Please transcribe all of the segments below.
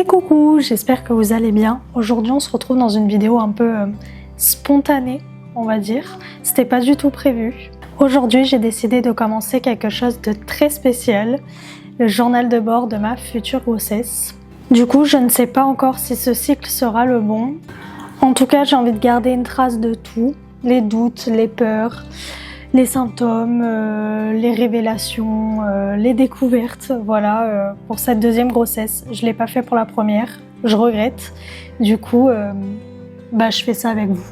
Coucou, j'espère que vous allez bien. Aujourd'hui on se retrouve dans une vidéo un peu spontanée, on va dire. C'était pas du tout prévu. Aujourd'hui j'ai décidé de commencer quelque chose de très spécial, le journal de bord de ma future grossesse. Du coup je ne sais pas encore si ce cycle sera le bon. En tout cas j'ai envie de garder une trace de tout, les doutes, les peurs, les symptômes, les révélations, les découvertes, voilà, pour cette deuxième grossesse. Je ne l'ai pas fait pour la première, je regrette. Du coup, je fais ça avec vous.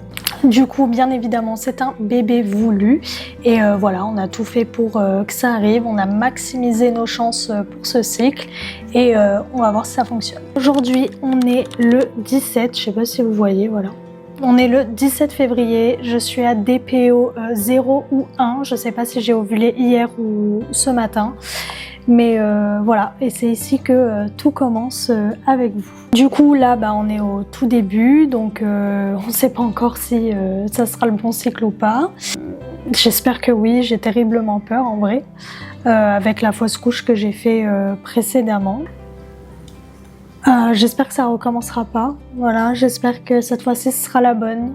Du coup, bien évidemment, c'est un bébé voulu. Et voilà, on a tout fait pour que ça arrive. On a maximisé nos chances pour ce cycle. Et on va voir si ça fonctionne. Aujourd'hui, on est le 17, je ne sais pas si vous voyez, voilà. On est le 17 février, je suis à DPO 0 ou 1, je ne sais pas si j'ai ovulé hier ou ce matin, mais voilà, et c'est ici que tout commence avec vous. Du coup là, on est au tout début, donc on ne sait pas encore si ça sera le bon cycle ou pas. J'espère que oui, j'ai terriblement peur en vrai, avec la fausse couche que j'ai fait précédemment. J'espère que ça recommencera pas, voilà, j'espère que cette fois-ci ce sera la bonne,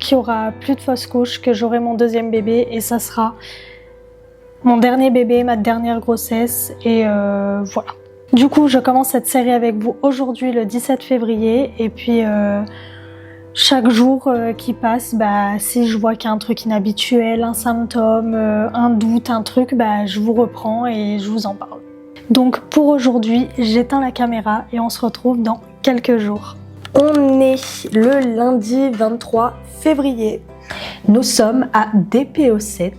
qu'il y aura plus de fausses couches, que j'aurai mon deuxième bébé et ça sera mon dernier bébé, ma dernière grossesse et voilà. Du coup je commence cette série avec vous aujourd'hui le 17 février et puis chaque jour qui passe, si je vois qu'il y a un truc inhabituel, un symptôme, un doute, un truc, je vous reprends et je vous en parle. Donc pour aujourd'hui, j'éteins la caméra et on se retrouve dans quelques jours. On est le lundi 23 février. Nous sommes à DPO 7.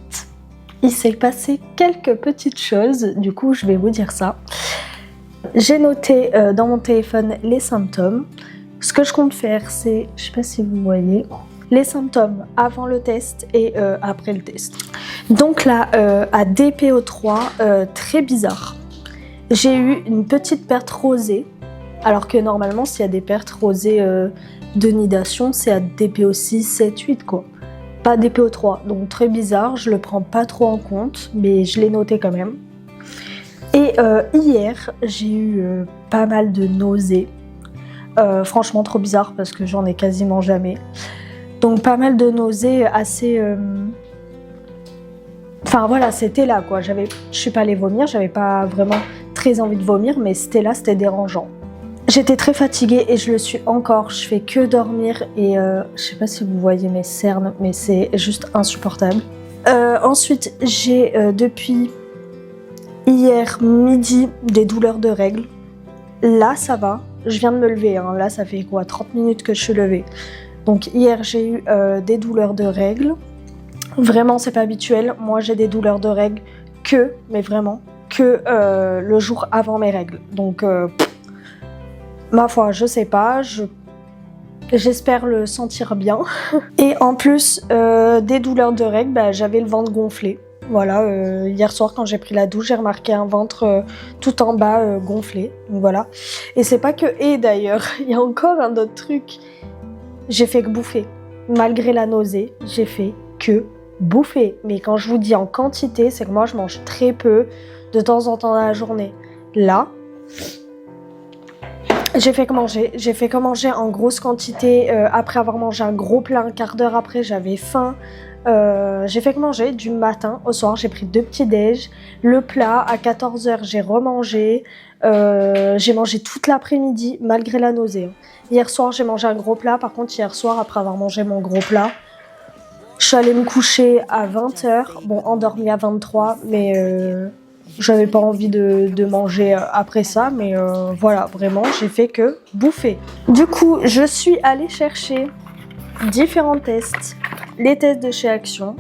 Il s'est passé quelques petites choses, du coup je vais vous dire ça. J'ai noté dans mon téléphone les symptômes. Ce que je compte faire, c'est, je sais pas si vous voyez, les symptômes avant le test et après le test. Donc là, à DPO 3, très bizarre. J'ai eu une petite perte rosée, alors que normalement s'il y a des pertes rosées de nidation, c'est à DPO 6, 7, 8 quoi. Pas DPO 3, donc très bizarre, je le prends pas trop en compte, mais je l'ai noté quand même. Et hier, j'ai eu pas mal de nausées, franchement trop bizarre parce que j'en ai quasiment jamais. Donc pas mal de nausées assez... Enfin voilà, c'était là quoi, je suis pas allée vomir, j'avais pas vraiment très envie de vomir, mais c'était là, c'était dérangeant. J'étais très fatiguée et je le suis encore, je fais que dormir et je sais pas si vous voyez mes cernes, mais c'est juste insupportable. Ensuite, j'ai depuis hier midi des douleurs de règles. Là ça va, je viens de me lever, hein. Là ça fait quoi, 30 minutes que je suis levée. Donc hier j'ai eu des douleurs de règles. Vraiment c'est pas habituel, moi j'ai des douleurs de règles mais vraiment que le jour avant mes règles. Donc ma foi je sais pas, j'espère le sentir bien. Et en plus des douleurs de règles, j'avais le ventre gonflé. Voilà, hier soir quand j'ai pris la douche, j'ai remarqué un ventre tout en bas gonflé. Donc voilà. Et c'est pas que d'ailleurs, il y a encore un autre truc. J'ai fait que bouffer. Malgré la nausée, j'ai fait que bouffer. Mais quand je vous dis en quantité, c'est que moi je mange très peu de temps en temps dans la journée. Là, j'ai fait que manger en grosse quantité après avoir mangé un gros plat. Un quart d'heure après, j'avais faim. J'ai fait que manger du matin au soir, j'ai pris 2 petits déj, le plat à 14h j'ai remangé, j'ai mangé toute l'après-midi malgré la nausée. Hier soir j'ai mangé un gros plat, par contre hier soir après avoir mangé mon gros plat, je suis allée me coucher à 20h, bon endormie à 23, mais j'avais pas envie de manger après ça, mais voilà, vraiment j'ai fait que bouffer. Du coup je suis allée chercher différents tests. Les tests de chez Action,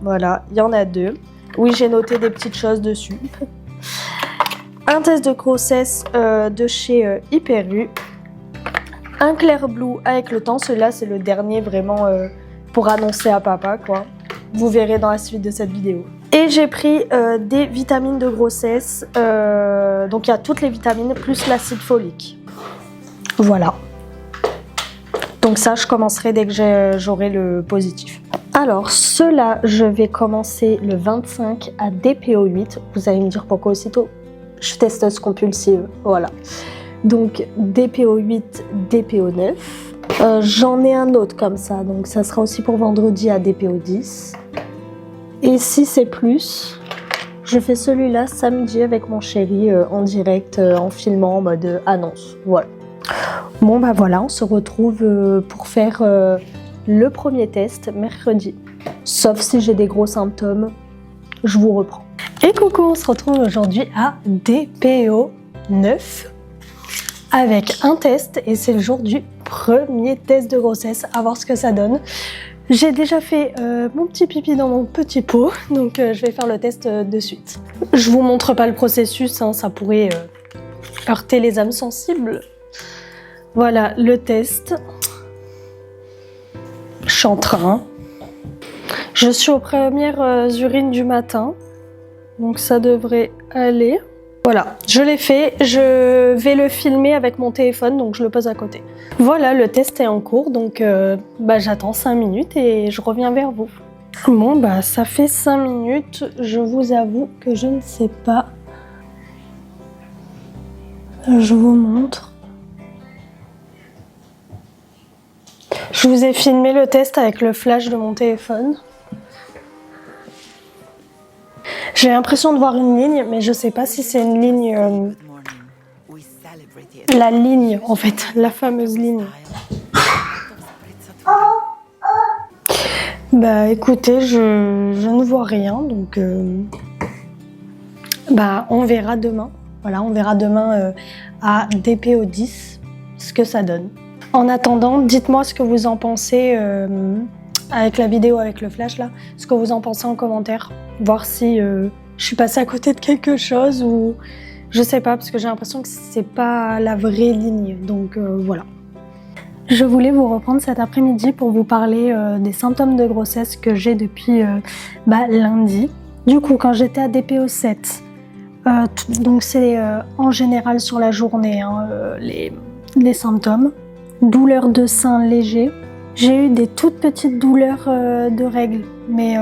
voilà, il y en a 2. Oui, j'ai noté des petites choses dessus. Un test de grossesse de chez Hyper U. Un Clair Blue avec le temps, celui-là c'est le dernier vraiment pour annoncer à papa quoi. Vous verrez dans la suite de cette vidéo. Et j'ai pris des vitamines de grossesse, donc il y a toutes les vitamines plus l'acide folique. Voilà. Donc ça, je commencerai dès que j'aurai le positif. Alors, ceux-là, je vais commencer le 25 à DPO 8. Vous allez me dire pourquoi aussitôt. Je suis testeuse compulsive, voilà. Donc DPO 8, DPO 9. J'en ai un autre comme ça, donc ça sera aussi pour vendredi à DPO 10. Et si c'est plus, je fais celui-là samedi avec mon chéri en direct, en filmant en mode annonce. Voilà. Bon bah voilà, on se retrouve pour faire le premier test mercredi. Sauf si j'ai des gros symptômes, je vous reprends. Et coucou, on se retrouve aujourd'hui à DPO 9 avec un test et c'est le jour du premier test de grossesse, à voir ce que ça donne. J'ai déjà fait mon petit pipi dans mon petit pot, donc je vais faire le test de suite. Je vous montre pas le processus, hein, ça pourrait heurter les âmes sensibles. Voilà le test. Je suis en train. Je suis aux premières urines du matin, donc ça devrait aller. Voilà, je l'ai fait, je vais le filmer avec mon téléphone, donc je le pose à côté. Voilà, le test est en cours, donc j'attends 5 minutes et je reviens vers vous. Bon, bah ça fait 5 minutes, je vous avoue que je ne sais pas. Je vous montre. Je vous ai filmé le test avec le flash de mon téléphone. J'ai l'impression de voir une ligne, mais je sais pas si c'est une ligne... la ligne, en fait, la fameuse ligne. Bah écoutez, je ne vois rien, donc... on verra demain. Voilà, on verra demain à DPO 10 ce que ça donne. En attendant, dites-moi ce que vous en pensez... avec la vidéo, avec le flash là, ce que vous en pensez en commentaire, voir si je suis passée à côté de quelque chose ou je sais pas, parce que j'ai l'impression que c'est pas la vraie ligne, donc voilà. Je voulais vous reprendre cet après-midi pour vous parler des symptômes de grossesse que j'ai depuis lundi. Du coup, quand j'étais à DPO 7, donc c'est en général sur la journée hein, les symptômes, douleur de sein léger. J'ai eu des toutes petites douleurs de règles, mais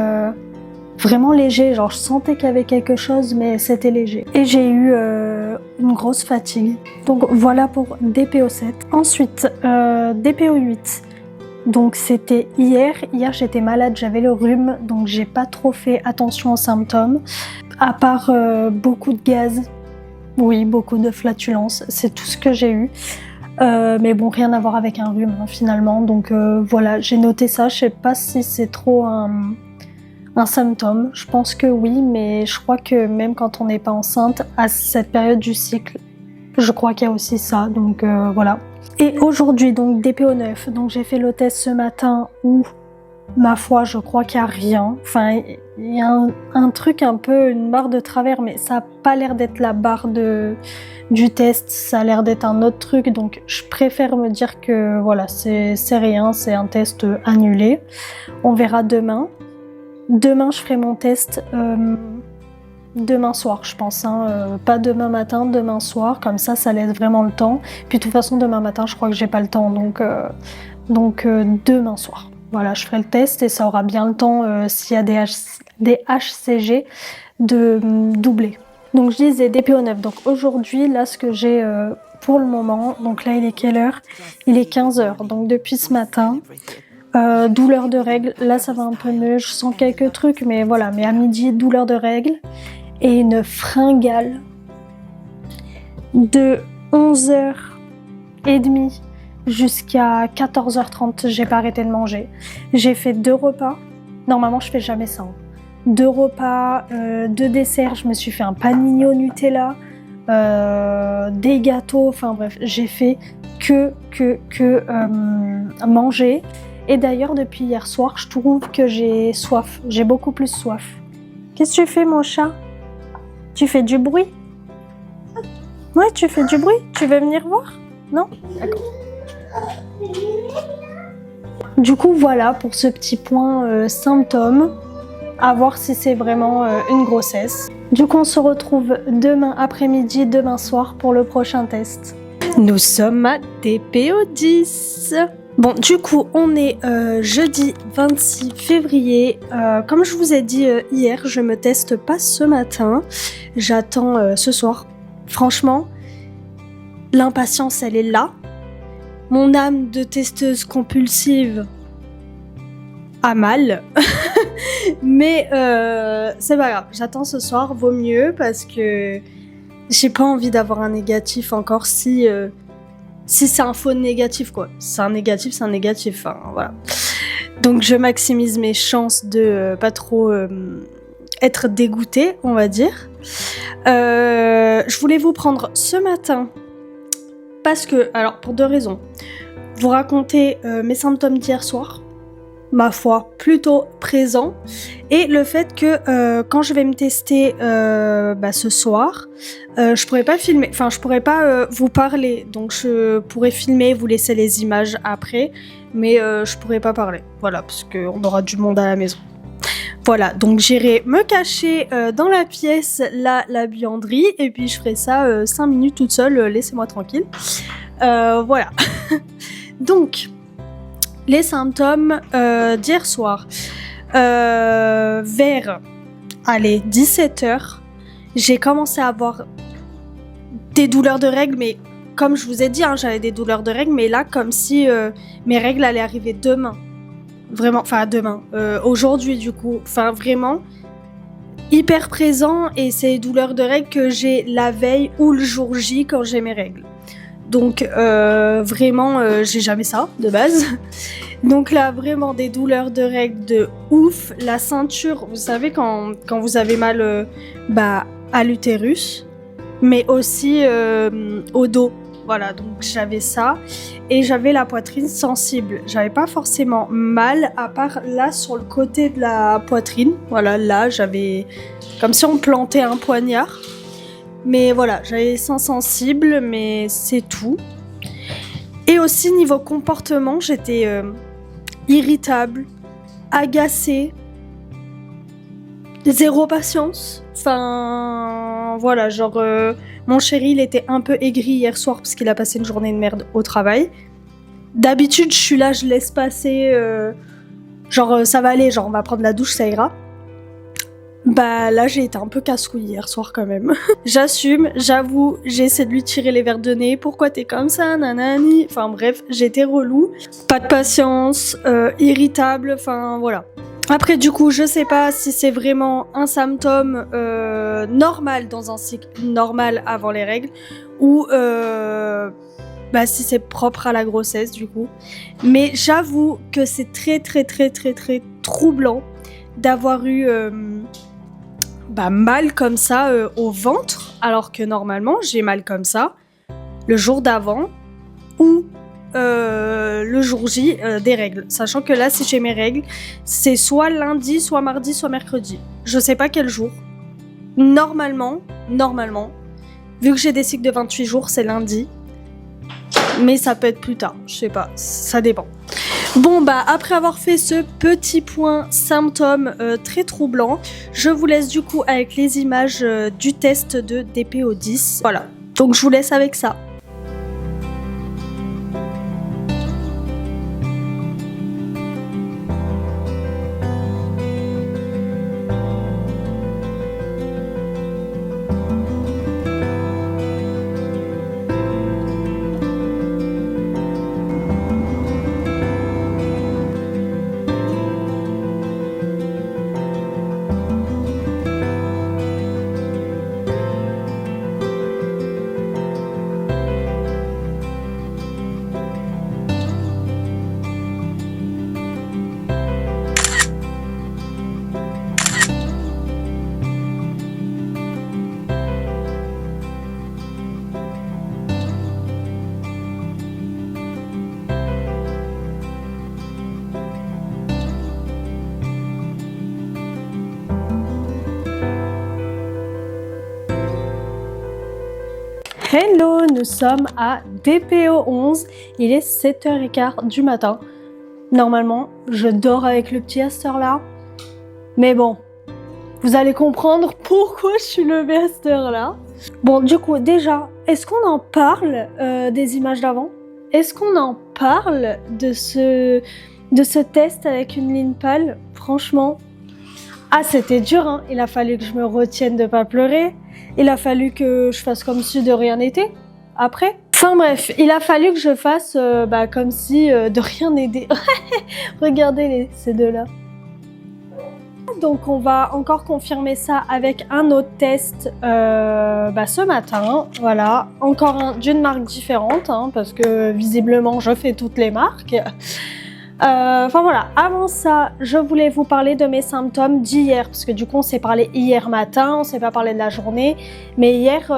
vraiment léger, genre je sentais qu'il y avait quelque chose, mais c'était léger. Et j'ai eu une grosse fatigue. Donc voilà pour DPO 7. Ensuite, DPO 8. Donc c'était hier. Hier j'étais malade, j'avais le rhume, donc j'ai pas trop fait attention aux symptômes. À part beaucoup de gaz, oui, beaucoup de flatulence, c'est tout ce que j'ai eu. Mais bon, rien à voir avec un rhume hein, finalement, donc voilà, j'ai noté ça. Je sais pas si c'est trop un symptôme, je pense que oui, mais je crois que même quand on n'est pas enceinte, à cette période du cycle, je crois qu'il y a aussi ça, donc voilà. Et aujourd'hui, donc DPO 9, donc j'ai fait le test ce matin où, ma foi, je crois qu'il n'y a rien. Enfin, il y a un truc un peu, une barre de travers, mais ça n'a pas l'air d'être la barre du test, ça a l'air d'être un autre truc, donc je préfère me dire que voilà, c'est rien, c'est un test annulé. On verra demain. Demain, je ferai mon test demain soir, je pense, hein, pas demain matin, demain soir, comme ça laisse vraiment le temps. Puis de toute façon, demain matin, je crois que j'ai pas le temps, donc demain soir. Voilà, je ferai le test et ça aura bien le temps, s'il y a des HCG, de doubler. Donc je disais DPO 9, donc aujourd'hui, là ce que j'ai pour le moment, donc là il est quelle heure? Il est 15h, donc depuis ce matin, douleur de règles, là ça va un peu mieux, je sens quelques trucs, mais voilà, mais à midi, douleur de règles, et une fringale de 11h30 jusqu'à 14h30, j'ai pas arrêté de manger. J'ai fait 2 repas, normalement je fais jamais ça, hein. 2 repas, 2 desserts, je me suis fait un panini au Nutella, des gâteaux, enfin bref, j'ai fait que manger. Et d'ailleurs, depuis hier soir, je trouve que j'ai soif, j'ai beaucoup plus soif. Qu'est-ce que tu fais, mon chat? Tu fais du bruit? Ouais, tu fais du bruit? Tu veux venir voir? Non? D'accord. Du coup, voilà pour ce petit point symptômes. À voir si c'est vraiment une grossesse. Du coup, on se retrouve demain après-midi, demain soir pour le prochain test. Nous sommes à DPO 10. Bon, du coup, on est jeudi 26 février. Comme je vous ai dit hier, je me teste pas ce matin. J'attends ce soir. Franchement, l'impatience, elle est là. Mon âme de testeuse compulsive a mal. Mais c'est pas grave, j'attends ce soir, vaut mieux, parce que j'ai pas envie d'avoir un négatif encore si c'est un faux négatif, quoi. C'est un négatif, enfin voilà. Donc je maximise mes chances de pas trop être dégoûtée, on va dire. Je voulais vous prendre ce matin parce que, alors pour deux raisons, vous raconter mes symptômes d'hier soir, ma foi, plutôt présent, et le fait que quand je vais me tester ce soir, je pourrais pas filmer, enfin je pourrais pas vous parler, donc je pourrais filmer, vous laisser les images après, mais je pourrais pas parler, voilà, parce qu'on aura du monde à la maison. Voilà, donc j'irai me cacher dans la pièce, la buanderie, et puis je ferai ça 5 minutes toute seule, laissez-moi tranquille. Voilà. Donc, les symptômes d'hier soir. Vers 17h, j'ai commencé à avoir des douleurs de règles, mais comme je vous ai dit, j'avais des douleurs de règles, mais là, comme si mes règles allaient arriver demain. Vraiment, enfin demain, aujourd'hui du coup, enfin vraiment hyper présent, et c'est douleurs de règles que j'ai la veille ou le jour J quand j'ai mes règles. Donc vraiment, j'ai jamais ça de base. Donc là, vraiment des douleurs de règles de ouf. La ceinture, vous savez quand vous avez mal à l'utérus, mais aussi au dos. Voilà, donc j'avais ça, et j'avais la poitrine sensible. J'avais pas forcément mal, à part là sur le côté de la poitrine. Voilà, là j'avais comme si on plantait un poignard. Mais voilà, j'avais les seins sensibles, mais c'est tout. Et aussi niveau comportement, j'étais irritable, agacée, zéro patience. Enfin, voilà, genre mon chéri, il était un peu aigri hier soir parce qu'il a passé une journée de merde au travail. D'habitude, je suis là, je laisse passer, ça va aller, genre on va prendre la douche, ça ira. Bah là, j'ai été un peu casse-couille hier soir quand même. J'assume, j'avoue, j'ai essayé de lui tirer les verres de nez. Pourquoi t'es comme ça, nanani. Enfin bref, j'étais relou. Pas de patience, irritable, enfin voilà. Après du coup, je sais pas si c'est vraiment un symptôme normal dans un cycle normal avant les règles, ou si c'est propre à la grossesse du coup. Mais j'avoue que c'est très très très très très troublant d'avoir eu mal comme ça au ventre, alors que normalement j'ai mal comme ça le jour d'avant ou le jour J des règles. Sachant que là, si j'ai mes règles, c'est soit lundi, soit mardi, soit mercredi. Je sais pas quel jour. Normalement, vu que j'ai des cycles de 28 jours, c'est lundi. Mais ça peut être plus tard, je sais pas, ça dépend. Bon après avoir fait ce petit point symptômes très troublant, je vous laisse du coup avec les images du test de DPO10. Voilà, donc je vous laisse avec ça. Hello, nous sommes à DPO 11, il est 7h15 du matin. Normalement, je dors avec le petit à cette heure-là. Mais bon, vous allez comprendre pourquoi je suis levée à cette heure-là. Bon, du coup, déjà, est-ce qu'on en parle des images d'avant? Est-ce qu'on en parle de ce test avec une ligne pâle? Franchement, c'était dur, hein. Il a fallu que je me retienne de pas pleurer. Il a fallu que je fasse comme si de rien n'était. après. Enfin bref, il a fallu que je fasse comme si de rien n'était. Regardez ces deux-là. Donc on va encore confirmer ça avec un autre test ce matin. Voilà, encore d'une marque différente, hein, parce que visiblement je fais toutes les marques. Enfin voilà, avant ça, je voulais vous parler de mes symptômes d'hier, parce que du coup on s'est parlé hier matin, on s'est pas parlé de la journée, mais hier,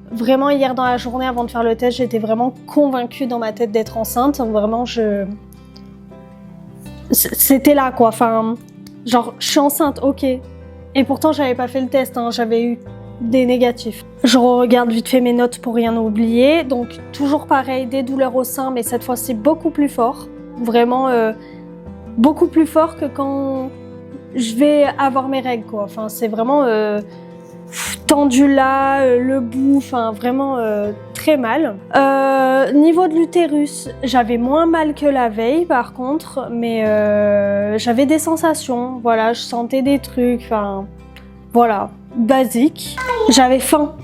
vraiment hier dans la journée avant de faire le test, j'étais vraiment convaincue dans ma tête d'être enceinte, vraiment c'était là quoi, enfin, genre je suis enceinte, ok, et pourtant j'avais pas fait le test, hein, j'avais eu des négatifs. Je regarde vite fait mes notes pour rien oublier, donc toujours pareil, des douleurs au sein, mais cette fois-ci beaucoup plus fort. Vraiment beaucoup plus fort que quand je vais avoir mes règles quoi. Enfin c'est vraiment tendu là, le bout, enfin vraiment très mal. Niveau de l'utérus, j'avais moins mal que la veille par contre, mais j'avais des sensations, voilà, je sentais des trucs, enfin voilà, basique. J'avais faim,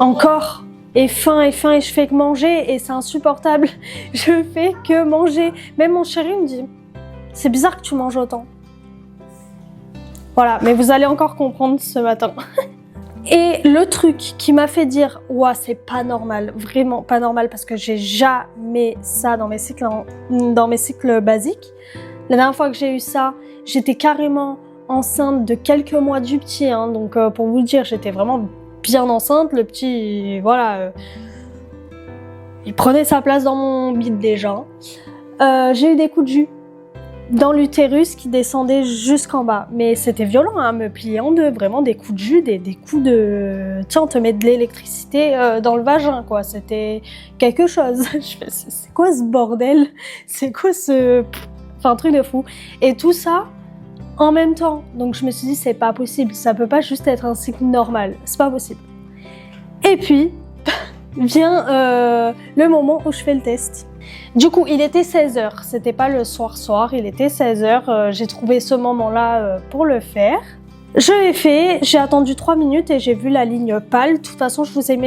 encore. Et faim, et je fais que manger, et c'est insupportable. Je fais que manger. Même mon chéri me dit, c'est bizarre que tu manges autant. Voilà, mais vous allez encore comprendre ce matin. Et le truc qui m'a fait dire, ouah, c'est pas normal, vraiment pas normal, parce que j'ai jamais ça dans mes cycles basiques. La dernière fois que j'ai eu ça, j'étais carrément enceinte de quelques mois du petit, hein, donc pour vous dire, j'étais vraiment bien enceinte, le petit, voilà, il prenait sa place dans mon bide déjà. J'ai eu des coups de jus dans l'utérus qui descendaient jusqu'en bas, mais c'était violent, hein, me plier en deux, vraiment des coups de jus, des coups de... Tiens, on te met de l'électricité dans le vagin, quoi, c'était quelque chose. Je fais, c'est quoi ce bordel? C'est quoi ce... Enfin, un truc de fou. Et tout ça, en même temps, donc je me suis dit c'est pas possible, ça peut pas juste être un cycle normal, c'est pas possible. Et puis vient le moment où je fais le test. Du coup il était 16h, c'était pas le soir, il était 16h, j'ai trouvé ce moment-là pour le faire. Je l'ai fait, j'ai attendu 3 minutes et j'ai vu la ligne pâle. De toute façon je vous ai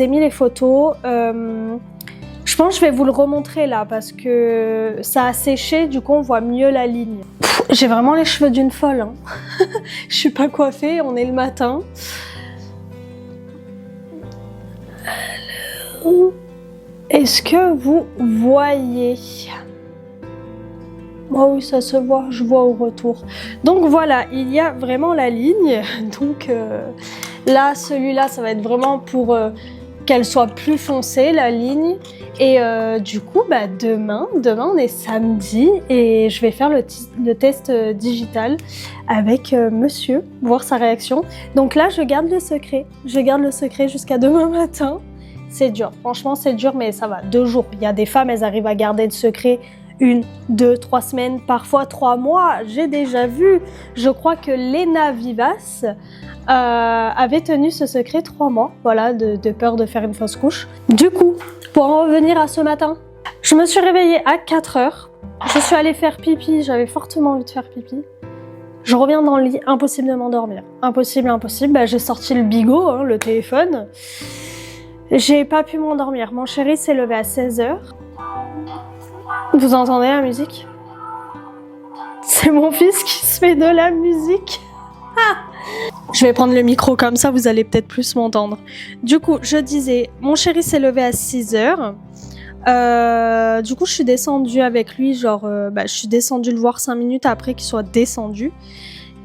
mis les photos. Je pense que je vais vous le remontrer là parce que ça a séché, du coup on voit mieux la ligne. J'ai vraiment les cheveux d'une folle, hein. Je suis pas coiffée, on est le matin. Est-ce que vous voyez? Oh oui, ça se voit, je vois au retour. Donc voilà, il y a vraiment la ligne. Donc là, celui-là, ça va être vraiment pour qu'elle soit plus foncée, la ligne. Et du coup, demain on est samedi et je vais faire le test digital avec monsieur, voir sa réaction. Donc là, je garde le secret jusqu'à demain matin. C'est dur, franchement c'est dur, mais ça va, 2 jours. Il y a des femmes, elles arrivent à garder le secret 1, 2, 3 semaines, parfois 3 mois. J'ai déjà vu, je crois que Léna Vivas avait tenu ce secret 3 mois, voilà, de peur de faire une fausse couche. Du coup, pour en revenir à ce matin, je me suis réveillée à 4h. Je suis allée faire pipi, j'avais fortement envie de faire pipi. Je reviens dans le lit, impossible de m'endormir. Impossible. J'ai sorti le bigot, hein, le téléphone. J'ai pas pu m'endormir. Mon chéri s'est levé à 16h. Vous entendez la musique? C'est mon fils qui se fait de la musique. Ah, je vais prendre le micro comme ça, vous allez peut-être plus m'entendre. Du coup, je disais, mon chéri s'est levé à 6h. Du coup, je suis descendue avec lui, je suis descendue le voir 5 minutes après qu'il soit descendu.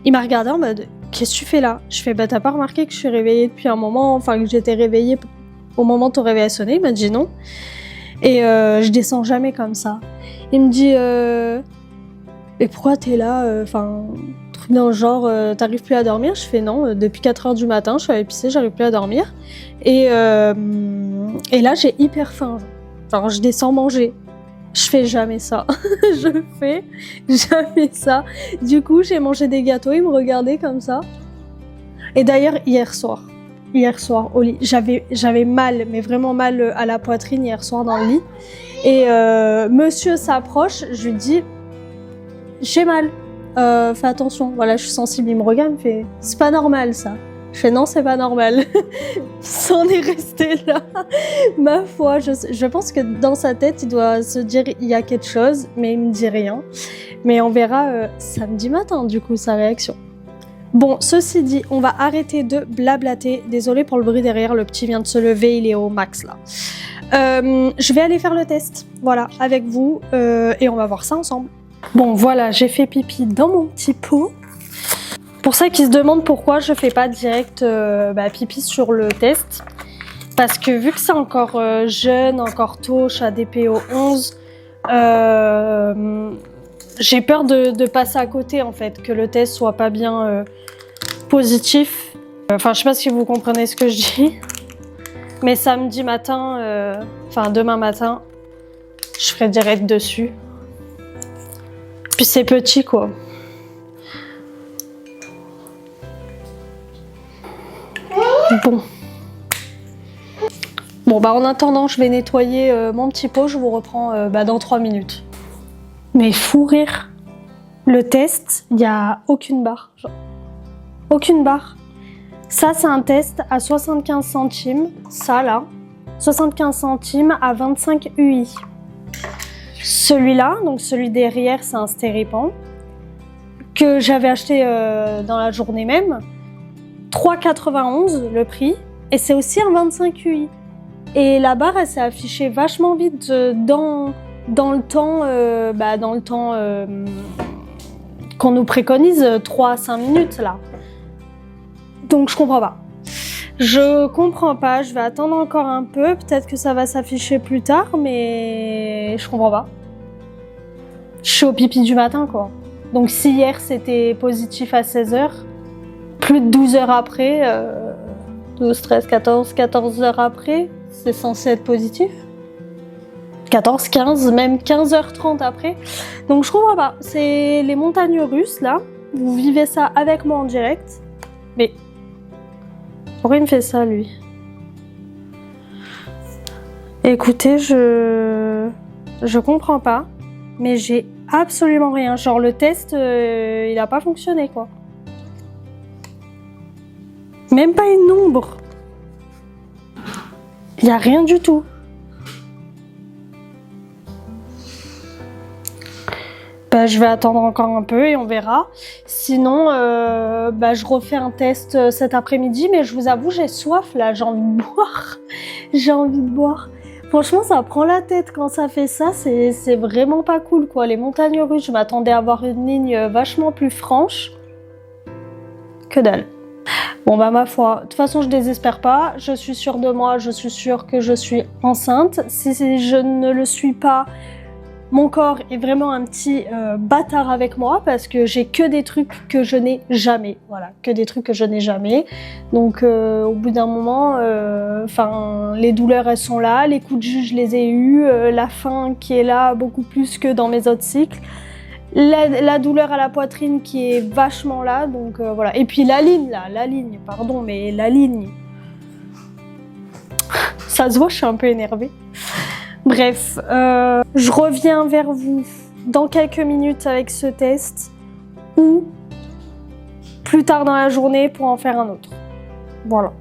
Il m'a regardé en mode, qu'est-ce que tu fais là? Je fais, t'as pas remarqué que je suis réveillée depuis un moment, enfin que j'étais réveillée au moment où ton réveil a sonné? Il m'a dit non. Et je descends jamais comme ça. Il me dit, et pourquoi t'es là? Enfin, truc dans le genre, t'arrives plus à dormir? Je fais non, depuis 4h du matin, je suis allée pisser, j'arrive plus à dormir. Et là, j'ai hyper faim. Genre, je descends manger. Je fais jamais ça. Je fais jamais ça. Du coup, j'ai mangé des gâteaux, il me regardait comme ça. Et d'ailleurs, hier soir au lit, j'avais mal, mais vraiment mal à la poitrine hier soir dans le lit. Et monsieur s'approche, je lui dis, j'ai mal, fais attention, voilà, je suis sensible. Il me regarde, il me fait, c'est pas normal ça. Je fais non, c'est pas normal. s'en est resté là. Ma foi, je pense que dans sa tête, il doit se dire il y a quelque chose, mais il me dit rien. Mais on verra samedi matin, du coup, sa réaction. Bon, ceci dit, on va arrêter de blablater. Désolée pour le bruit derrière, le petit vient de se lever, il est au max là. Je vais aller faire le test, voilà, avec vous, et on va voir ça ensemble. Bon, voilà, j'ai fait pipi dans mon petit pot. Pour ça qu'ils se demandent pourquoi je fais pas direct pipi sur le test. Parce que vu que c'est encore jeune, encore tôt, je suis à DPO 11, j'ai peur de passer à côté en fait, que le test soit pas bien positif. Enfin, je sais pas si vous comprenez ce que je dis. Mais samedi matin, demain matin, je ferai direct dessus. Puis c'est petit quoi. Bon, en attendant, je vais nettoyer mon petit pot. Je vous reprends dans 3 minutes. Mais fou rire. Le test, il n'y a aucune barre. Genre, aucune barre. Ça, c'est un test à 75 centimes. Ça, là. 75 centimes à 25 UI. Celui-là, donc celui derrière, c'est un stéripan. Que j'avais acheté dans la journée même. 3,91 le prix. Et c'est aussi un 25 UI. Et la barre, elle s'est affichée vachement vite dans le temps, qu'on nous préconise, 3 à 5 minutes là. Donc je comprends pas. Je comprends pas, je vais attendre encore un peu, peut-être que ça va s'afficher plus tard, mais je comprends pas. Je suis au pipi du matin quoi. Donc si hier c'était positif à 16h, plus de 12 heures après, 12, 13, 14 heures après, c'est censé être positif. 14, 15, même 15h30 après. Donc je comprends pas. C'est les montagnes russes là. Vous vivez ça avec moi en direct. Mais pourquoi il me fait ça lui? Écoutez, je comprends pas. Mais j'ai absolument rien. Genre le test, il a pas fonctionné quoi. Même pas une ombre. Il n'y a rien du tout. Je vais attendre encore un peu et on verra. Sinon, je refais un test cet après-midi. Mais je vous avoue, j'ai soif là. J'ai envie de boire. J'ai envie de boire. Franchement, ça prend la tête quand ça fait ça. C'est vraiment pas cool quoi. Les montagnes russes, je m'attendais à avoir une ligne vachement plus franche. Que dalle. Bon ma foi, de toute façon je désespère pas, je suis sûre de moi, je suis sûre que je suis enceinte. Si je ne le suis pas, mon corps est vraiment un petit bâtard avec moi parce que j'ai que des trucs que je n'ai jamais. Voilà, que des trucs que je n'ai jamais. Donc au bout d'un moment, les douleurs elles sont là, les coups de jus je les ai eus, la faim qui est là beaucoup plus que dans mes autres cycles. La douleur à la poitrine qui est vachement là, donc voilà. Et puis la ligne, ça se voit, je suis un peu énervée. Bref, je reviens vers vous dans quelques minutes avec ce test ou plus tard dans la journée pour en faire un autre. Voilà.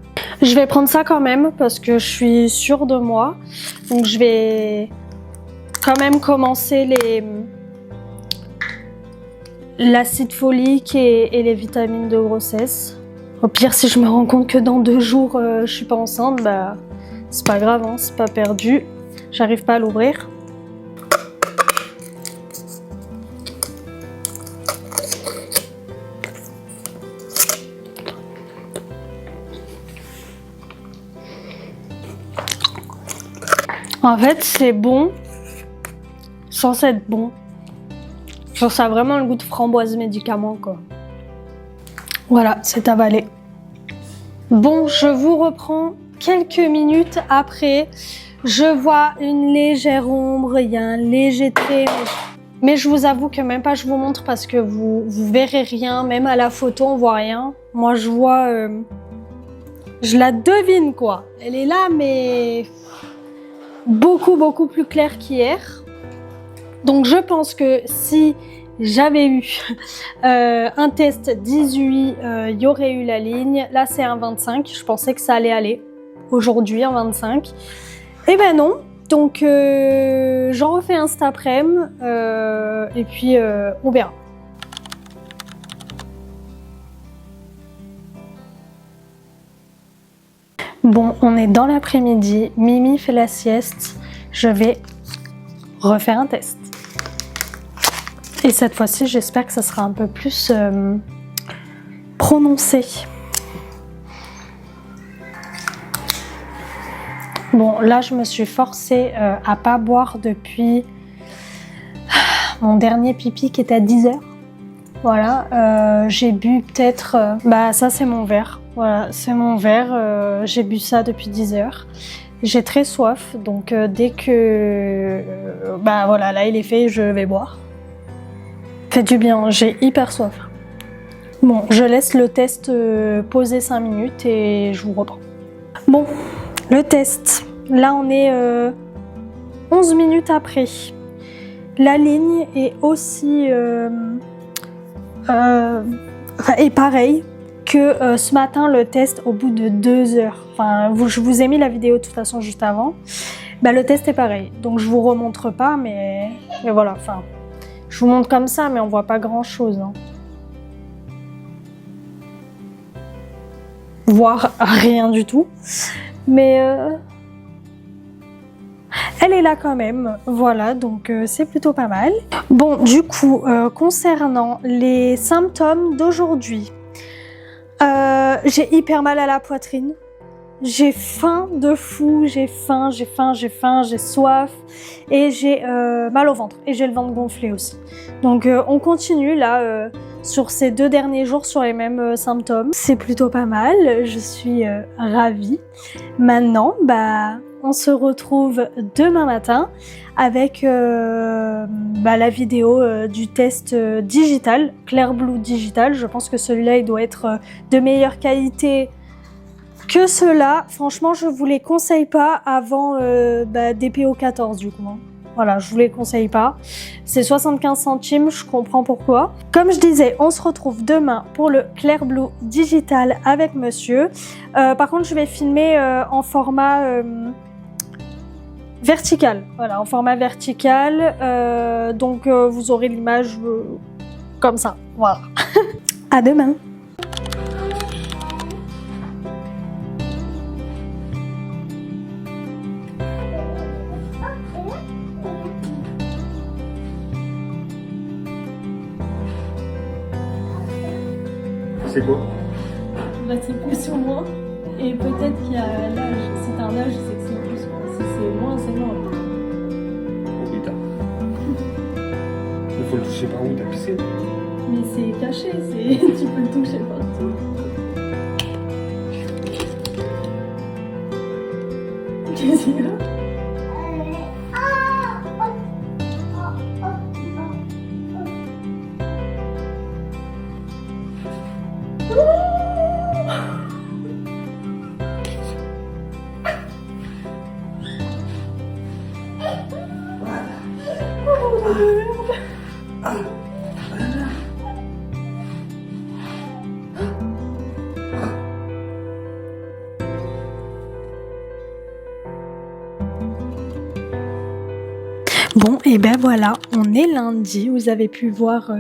Je vais prendre ça quand même parce que je suis sûre de moi. Donc je vais quand même commencer l'acide folique et les vitamines de grossesse. Au pire, si je me rends compte que dans 2 jours, je suis pas enceinte, c'est pas grave, hein, c'est pas perdu. J'arrive pas à l'ouvrir. En fait, c'est bon, sans être bon. Genre, ça a vraiment le goût de framboise médicament, quoi. Voilà, c'est avalé. Bon, je vous reprends quelques minutes après. Je vois une légère ombre, il y a un léger trait. Mais je vous avoue que même pas je vous montre parce que vous verrez rien. Même à la photo, on voit rien. Moi, je vois... je la devine, quoi. Elle est là, mais... beaucoup plus claire qu'hier. Donc je pense que si j'avais eu un test 18, il y aurait eu la ligne. Là c'est un 25, je pensais que ça allait aller. aujourd'hui en 25. Eh ben non, donc j'en refais un cet après-midi et puis on verra. Bon, on est dans l'après-midi, Mimi fait la sieste, je vais refaire un test. Et cette fois-ci, j'espère que ça sera un peu plus prononcé. Bon, là, je me suis forcée à pas boire depuis mon dernier pipi qui était à 10h. Voilà, j'ai bu peut-être... ça, c'est mon verre. Voilà, c'est mon verre. J'ai bu ça depuis 10h. J'ai très soif, donc dès que... voilà, là, il est fait, je vais boire. Fait du bien, j'ai hyper soif. Bon, je laisse le test poser 5 minutes et je vous reprends. Bon, le test. Là, on est 11 minutes après. La ligne est aussi... est pareil que ce matin, le test au bout de 2 heures. Enfin, je vous ai mis la vidéo de toute façon juste avant. Le test est pareil. Donc, je vous remontre pas, mais voilà, enfin... Je vous montre comme ça, mais on voit pas grand-chose. Hein. Voire rien du tout. Mais elle est là quand même. Voilà, donc c'est plutôt pas mal. Bon, du coup, concernant les symptômes d'aujourd'hui, j'ai hyper mal à la poitrine. J'ai faim de fou, j'ai soif et j'ai mal au ventre et j'ai le ventre gonflé aussi. Donc on continue là sur ces 2 derniers jours sur les mêmes symptômes. C'est plutôt pas mal, je suis ravie. Maintenant, on se retrouve demain matin avec la vidéo du test digital, Clear Blue Digital. Je pense que celui-là il doit être de meilleure qualité que cela. Franchement, je vous les conseille pas avant DPO 14 du coup. Hein. Voilà, je vous les conseille pas. C'est 75 centimes, je comprends pourquoi. Comme je disais, on se retrouve demain pour le Clear Blue Digital avec monsieur. Par contre, je vais filmer en format vertical. Voilà, en format vertical. Donc, vous aurez l'image comme ça. Voilà. À demain. C'est quoi? C'est plus sur moi. Et peut-être qu'il y a l'âge. Si t'as un âge, c'est que c'est plus. Si c'est moins, c'est moins. Oh putain. Il faut le toucher par où? T'as pissé? Mais c'est caché, tu peux le toucher partout. Qu'est-ce qu'il y a? Bon, et ben voilà, on est lundi. Vous avez pu voir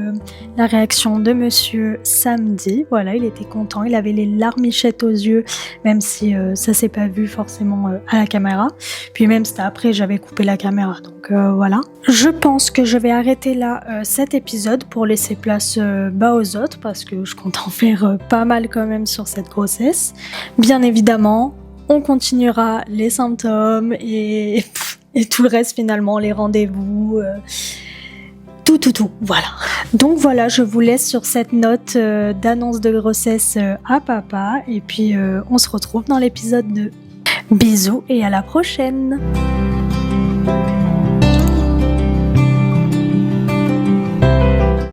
la réaction de monsieur samedi. Voilà, il était content, il avait les larmichettes aux yeux, même si ça s'est pas vu forcément à la caméra. Puis même c'était après, j'avais coupé la caméra, donc voilà. Je pense que je vais arrêter là cet épisode pour laisser place aux autres, parce que je compte en faire pas mal quand même sur cette grossesse. Bien évidemment, on continuera les symptômes et tout le reste finalement, les rendez-vous, tout, voilà. Donc voilà, je vous laisse sur cette note d'annonce de grossesse à papa et puis on se retrouve dans l'épisode 2. Bisous et à la prochaine!